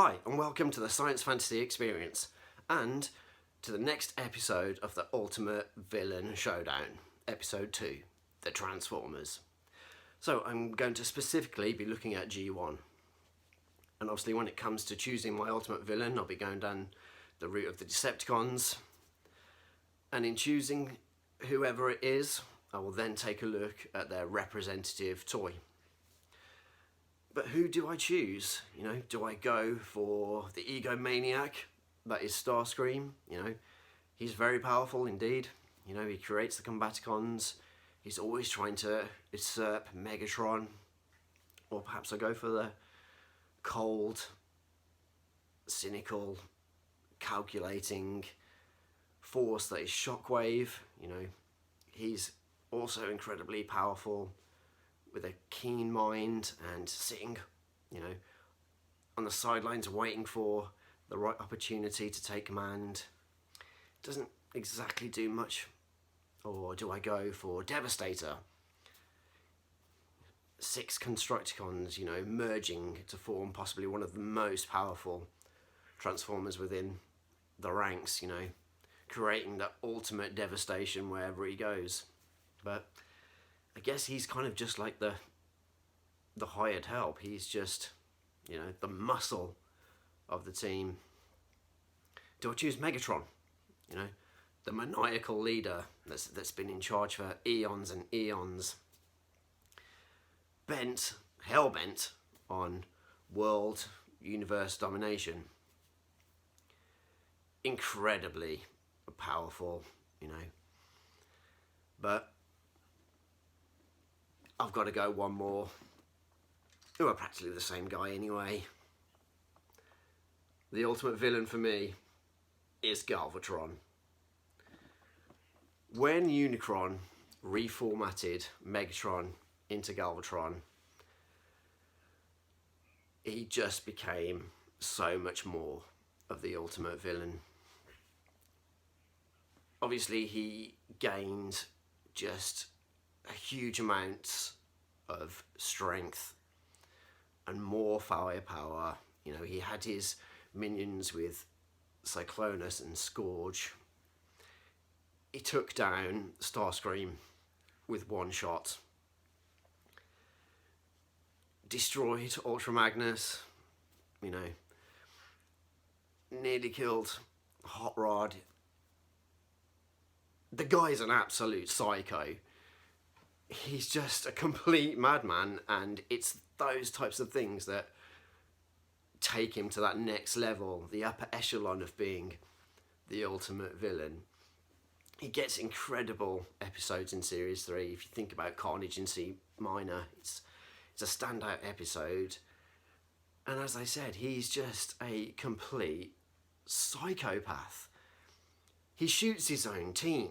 Hi, and welcome to the Science Fantasy Experience, and to the next episode of the Ultimate Villain Showdown, EP.2, The Transformers. So I'm going to specifically be looking at G1. And obviously when it comes to choosing my ultimate villain, I'll be going down the route of the Decepticons. And in choosing whoever it is, I will then take a look at their representative toy. But who do I choose? You know, do I go for the egomaniac that is Starscream? You know, he's very powerful indeed. You know, he creates the Combaticons. He's always trying to usurp Megatron. Or perhaps I go for the cold, cynical, calculating force that is Shockwave. You know, he's also incredibly powerful, with a keen mind and sitting, you know, on the sidelines waiting for the right opportunity to take command. Doesn't exactly do much. Or do I go for Devastator? 6 Constructicons, you know, merging to form possibly one of the most powerful Transformers within the ranks, you know, creating the ultimate devastation wherever he goes. But I guess he's kind of just like the hired help. He's just, you know, the muscle of the team. Do I choose Megatron? You know, the maniacal leader that's been in charge for eons and eons. Hell-bent on world, universe domination. Incredibly powerful, you know. But I've got to go one more, who are practically the same guy anyway. The ultimate villain for me is Galvatron. When Unicron reformatted Megatron into Galvatron, he just became so much more of the ultimate villain. Obviously he gained just a huge amount of strength and more firepower. You know, he had his minions with Cyclonus and Scourge. He took down Starscream with one shot. Destroyed Ultra Magnus, you know. Nearly killed Hot Rod. The guy's an absolute psycho. He's just a complete madman, and it's those types of things that take him to that next level, the upper echelon of being the ultimate villain. He gets incredible episodes in Series 3. If you think about Carnage in C Minor, it's a standout episode. And as I said, he's just a complete psychopath. He shoots his own team.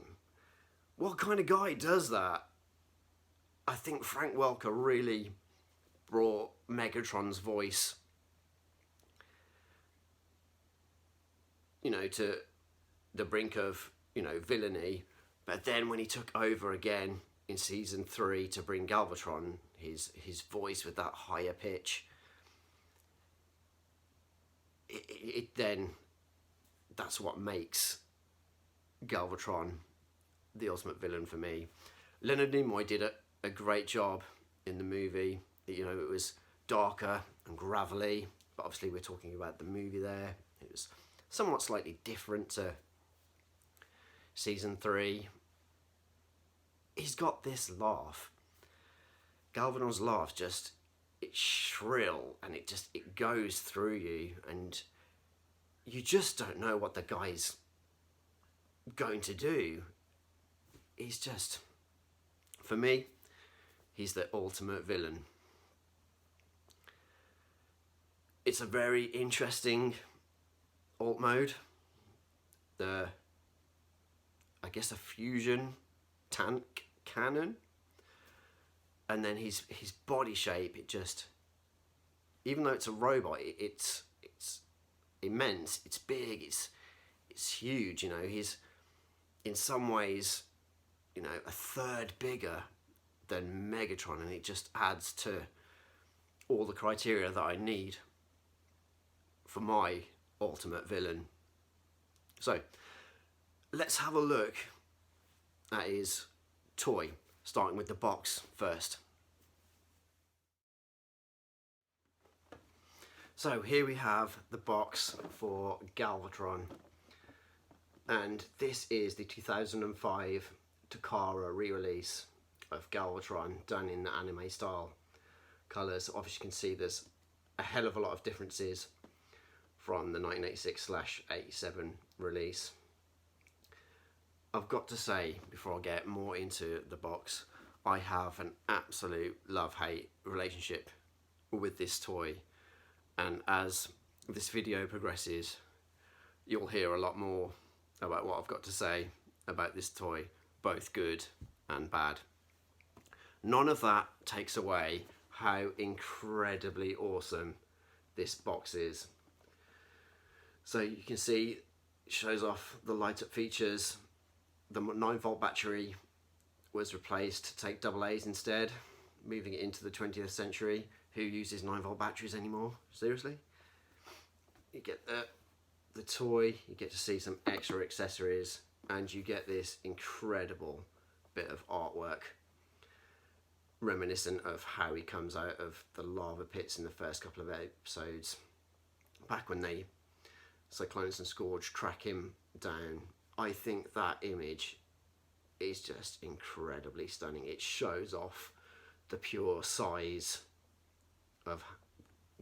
What kind of guy does that? I think Frank Welker really brought Megatron's voice, you know, to the brink of, you know, villainy. But then when he took over again in season 3 to bring Galvatron, his voice with that higher pitch, then that's what makes Galvatron the ultimate villain for me. Leonard Nimoy did a great job in the movie. You know, it was darker and gravelly, but obviously we're talking about the movie there. It was somewhat slightly different to season 3. He's got this laugh. Galvatron's laugh, just, it's shrill and it goes through you, and you just don't know what the guy's going to do. He's just, for me, he's the ultimate villain. It's a very interesting alt mode. I guess a fusion tank cannon. And then his body shape, it just, even though it's a robot, it's immense, it's big, it's huge, you know. He's in some ways, you know, a third bigger than Megatron, and it just adds to all the criteria that I need for my ultimate villain. So let's have a look at his toy, starting with the box first. So here we have the box for Galvatron, and this is the 2005 Takara re-release of Galvatron, done in the anime style colours. Obviously you can see there's a hell of a lot of differences from the 1986/87 release. I've got to say, before I get more into the box, I have an absolute love-hate relationship with this toy, and as this video progresses you'll hear a lot more about what I've got to say about this toy, both good and bad. None of that takes away how incredibly awesome this box is. So you can see it shows off the light up features. The 9-volt battery was replaced to take AA's instead, moving it into the 20th century. Who uses 9-volt batteries anymore? Seriously? You get the toy, you get to see some extra accessories, and you get this incredible bit of artwork reminiscent of how he comes out of the lava pits in the first couple of episodes, back when they, Cyclonus and Scourge, track him down. I think that image is just incredibly stunning. It shows off the pure size of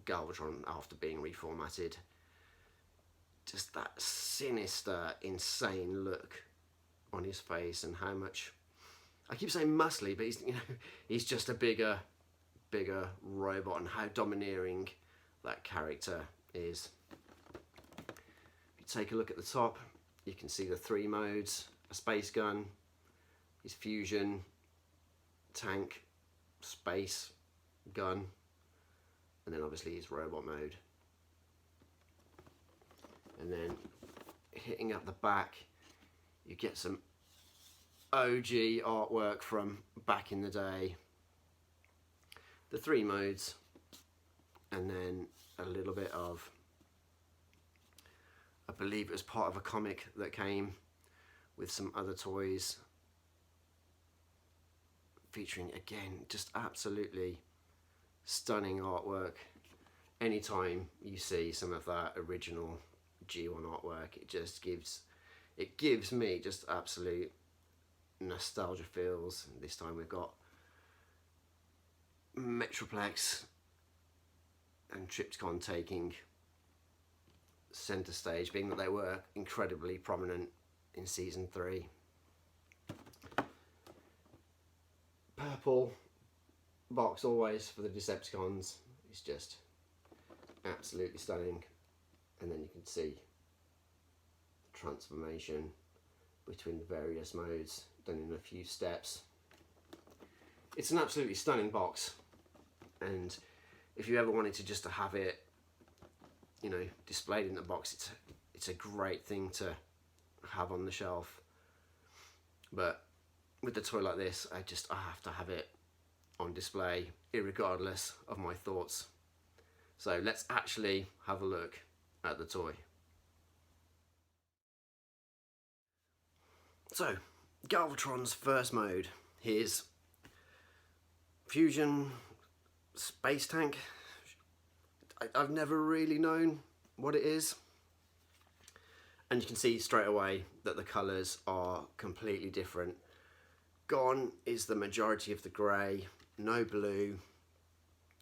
Galvatron after being reformatted. Just that sinister, insane look on his face, and how much, I keep saying muscly, but he's, you know, he's just a bigger robot, and how domineering that character is. If you take a look at the top, you can see the 3 modes: a space gun, his fusion, tank, space gun, and then obviously his robot mode. And then hitting up the back, you get some OG artwork from back in the day, the 3 modes, and then a little bit of, I believe it was part of a comic that came with some other toys, featuring again just absolutely stunning artwork. Anytime you see some of that original G1 artwork, it gives me just absolute nostalgia feels. This time we've got Metroplex and Triptychon taking centre stage, being that they were incredibly prominent in season 3. Purple box always for the Decepticons is just absolutely stunning, and then you can see the transformation between the various modes done in a few steps. It's an absolutely stunning box, and if you ever wanted to just to have it, you know, displayed in the box, it's a great thing to have on the shelf. But with a toy like this, I have to have it on display irregardless of my thoughts. So let's actually have a look at the toy. So Galvatron's first mode, his fusion space tank. I've never really known what it is, and you can see straight away that the colours are completely different. Gone is the majority of the grey, no blue,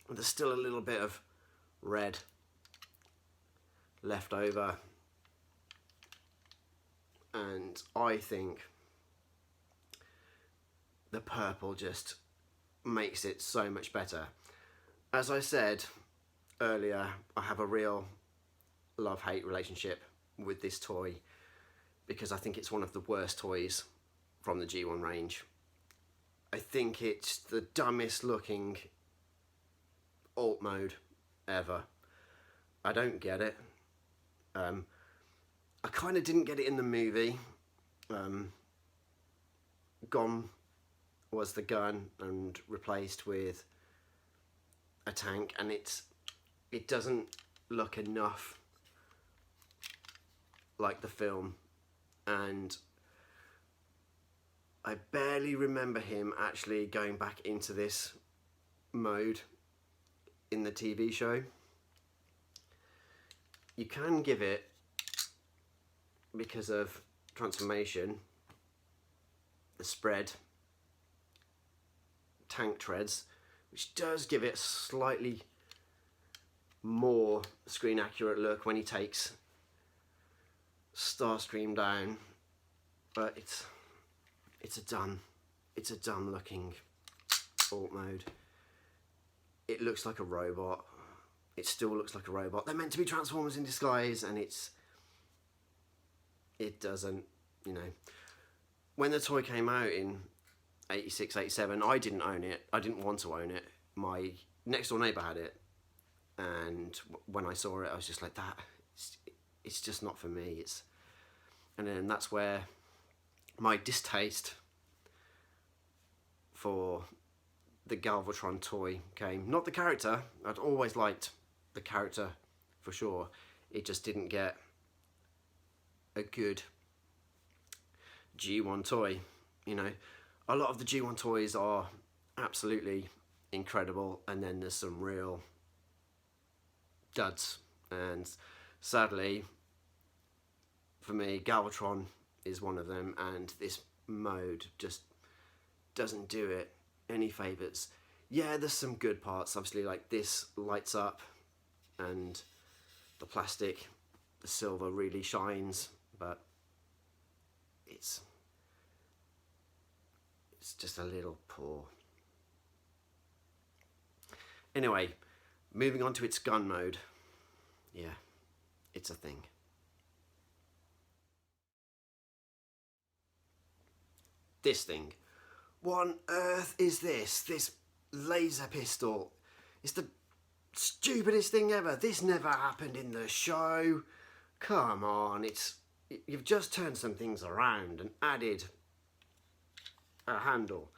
there's still a little bit of red left over, and I think the purple just makes it so much better. As I said earlier, I have a real love-hate relationship with this toy because I think it's one of the worst toys from the G1 range. I think it's the dumbest looking alt mode ever. I don't get it. I kind of didn't get it in the movie. Gone was the gun and replaced with a tank, and it doesn't look enough like the film, and I barely remember him actually going back into this mode in the TV show. You can give it, because of transformation, the spread tank treads, which does give it a slightly more screen accurate look when he takes Starscream down, but it's a dumb looking alt mode. It looks like a robot. It still looks like a robot. They're meant to be Transformers in disguise, and it doesn't, you know. When the toy came out in 86, 87, I didn't own it. I didn't want to own it. My next door neighbour had it, and when I saw it, I was just like, it's just not for me. And then that's where my distaste for the Galvatron toy came. Not the character. I'd always liked the character for sure. It just didn't get a good G1 toy. You know, a lot of the G1 toys are absolutely incredible, and then there's some real duds, and sadly for me, Galvatron is one of them, and this mode just doesn't do it any favours. Yeah, there's some good parts, obviously, like this lights up and the plastic, the silver really shines, but it's just a little poor. Anyway, moving on to its gun mode. Yeah, it's a thing. This thing. What on earth is this? This laser pistol. It's the stupidest thing ever. This never happened in the show. Come on, you've just turned some things around and added a handle.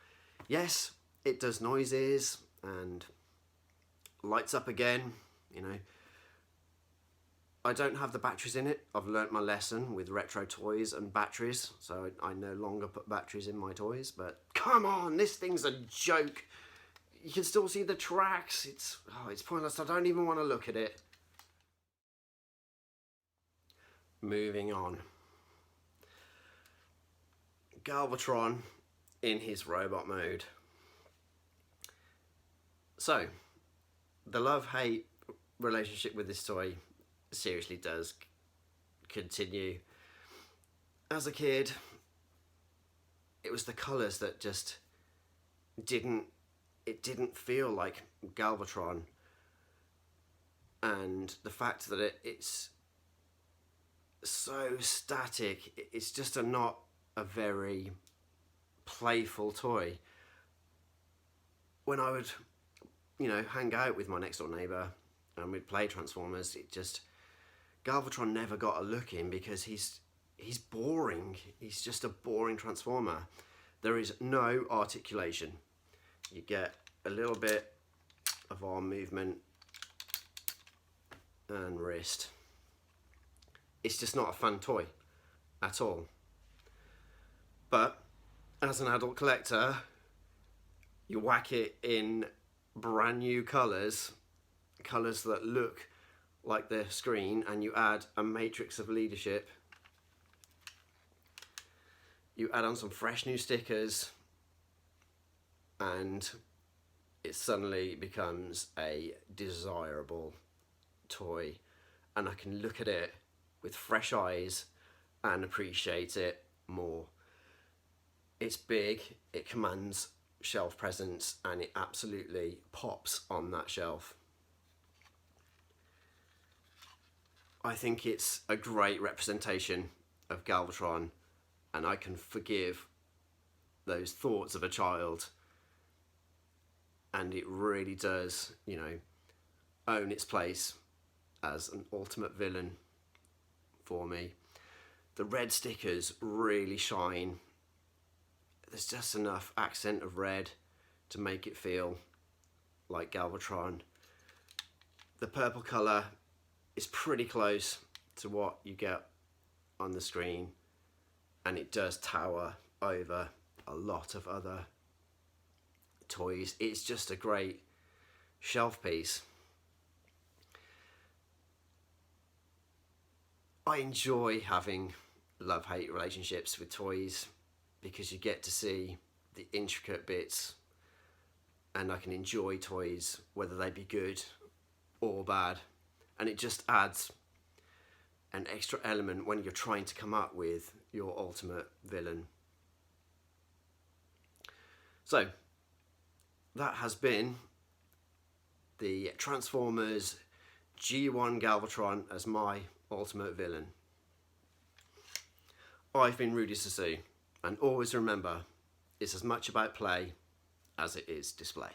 Yes, it does noises and lights up again, you know. I don't have the batteries in it. I've learnt my lesson with retro toys and batteries, so I no longer put batteries in my toys, but come on, this thing's a joke. You can still see the tracks. It's pointless. I don't even want to look at it. Moving on. Galvatron in his robot mode. So, the love-hate relationship with this toy seriously does continue. As a kid, it was the colours that just didn't feel like Galvatron, and the fact that it's so static, it's just not a very playful toy. When I would, you know, hang out with my next door neighbour and we'd play Transformers, Galvatron never got a look in because he's boring. He's just a boring Transformer. There is no articulation. You get a little bit of arm movement and wrist. It's just not a fun toy at all. But as an adult collector, you whack it in brand new colours that look like the screen, and you add a matrix of leadership. You add on some fresh new stickers, and it suddenly becomes a desirable toy, and I can look at it with fresh eyes and appreciate it more. It's big, it commands shelf presence, and it absolutely pops on that shelf. I think it's a great representation of Galvatron, and I can forgive those thoughts of a child, and it really does, you know, own its place as an ultimate villain for me. The red stickers really shine. There's just enough accent of red to make it feel like Galvatron. The purple colour is pretty close to what you get on the screen, and it does tower over a lot of other toys. It's just a great shelf piece. I enjoy having love-hate relationships with toys because you get to see the intricate bits, and I can enjoy toys whether they be good or bad, and it just adds an extra element when you're trying to come up with your ultimate villain. So that has been the Transformers G1 Galvatron as my ultimate villain. I've been Rudy Sasu, and always remember, it's as much about play as it is display.